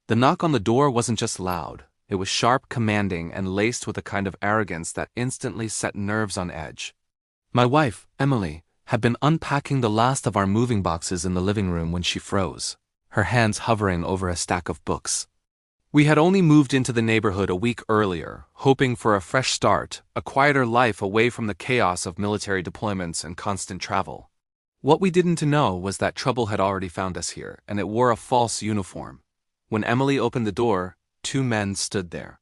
The knock on the door wasn't just loud, it was sharp, commanding, and laced with a kind of arrogance that instantly set nerves on edge. My wife, Emily, had been unpacking the last of our moving boxes in the living room when she froze, her hands hovering over a stack of books. We had only moved into the neighborhood a week earlier, hoping for a fresh start, a quieter life away from the chaos of military deployments and constant travel. What we didn't know was that trouble had already found us here, and it wore a false uniform. When Emily opened the door, 2 men stood there.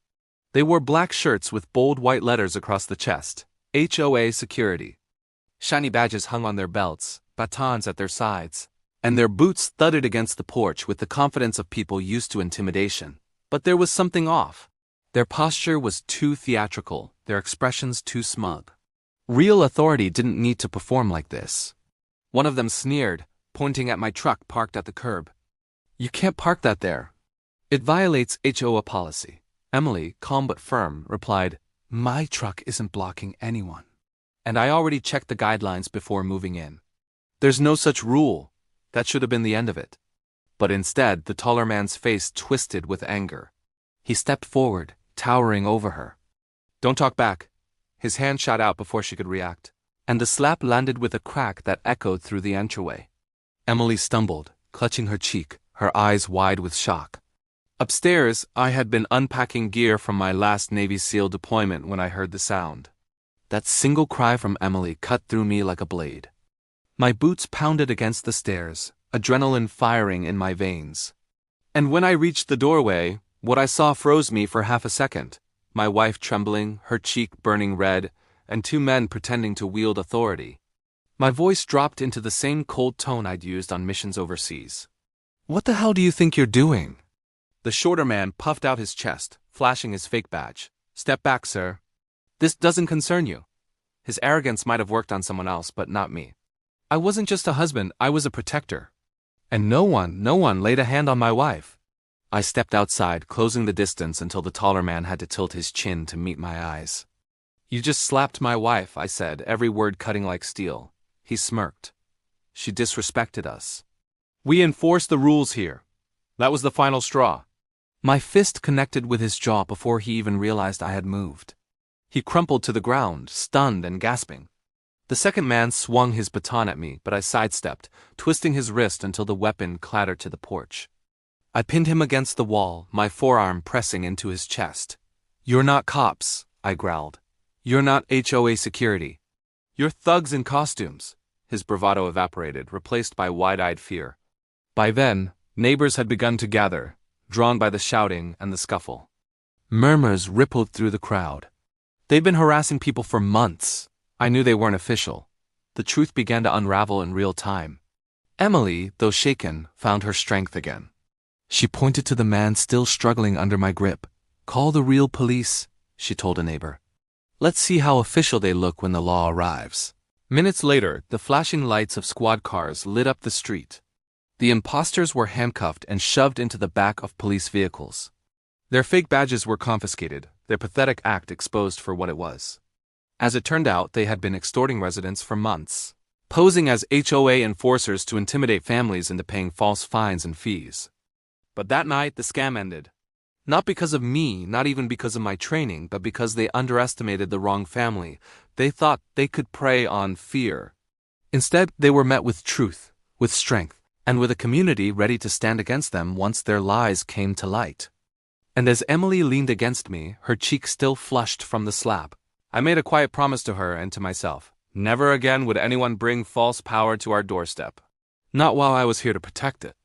They wore black shirts with bold white letters across the chest, HOA security. Shiny badges hung on their belts, batons at their sides, and their boots thudded against the porch with the confidence of people used to intimidation. But there was something off. Their posture was too theatrical, their expressions too smug. Real authority didn't need to perform like this. One of them sneered, pointing at my truck parked at the curb. "You can't park that there. It violates HOA policy." Emily, calm but firm, replied, "My truck isn't blocking anyone. And I already checked the guidelines before moving in. There's no such rule. That should have been the end of it." But instead, the taller man's face twisted with anger. He stepped forward, towering over her. "Don't talk back." His hand shot out before she could react, and the slap landed with a crack that echoed through the entryway. Emily stumbled, clutching her cheek, her eyes wide with shock. Upstairs, I had been unpacking gear from my last Navy SEAL deployment when I heard the sound. That single cry from Emily cut through me like a blade. My boots pounded against the stairs, adrenaline firing in my veins. And when I reached the doorway, what I saw froze me for half a second. My wife trembling, her cheek burning red, and 2 men pretending to wield authority. My voice dropped into the same cold tone I'd used on missions overseas. "What the hell do you think you're doing?" The shorter man puffed out his chest, flashing his fake badge. "Step back, sir. This doesn't concern you." His arrogance might have worked on someone else, but not me. I wasn't just a husband, I was a protector. And no one laid a hand on my wife. I stepped outside, closing the distance until the taller man had to tilt his chin to meet my eyes. "You just slapped my wife," I said, every word cutting like steel. He smirked. "She disrespected us. We enforce the rules here. That was the final straw." My fist connected with his jaw before he even realized I had moved. He crumpled to the ground, stunned and gasping. The second man swung his baton at me, but I sidestepped, twisting his wrist until the weapon clattered to the porch. I pinned him against the wall, my forearm pressing into his chest. "You're not cops," I growled. "You're not HOA security. You're thugs in costumes." His bravado evaporated, replaced by wide-eyed fear. By then, neighbors had begun to gather, drawn by the shouting and the scuffle. Murmurs rippled through the crowd. They'd been harassing people for months. I knew they weren't official. The truth began to unravel in real time. Emily, though shaken, found her strength again. She pointed to the man still struggling under my grip. "Call the real police," she told a neighbor. "Let's see how official they look when the law arrives." Minutes later, the flashing lights of squad cars lit up the street. The imposters were handcuffed and shoved into the back of police vehicles. Their fake badges were confiscated, their pathetic act exposed for what it was. As it turned out, they had been extorting residents for months, posing as HOA enforcers to intimidate families into paying false fines and fees. But that night, the scam ended. Not because of me, not even because of my training, but because they underestimated the wrong family. They thought they could prey on fear. Instead, they were met with truth, with strength, and with a community ready to stand against them once their lies came to light. And as Emily leaned against me, her cheek still flushed from the slap, I made a quiet promise to her and to myself. Never again would anyone bring false power to our doorstep. Not while I was here to protect it.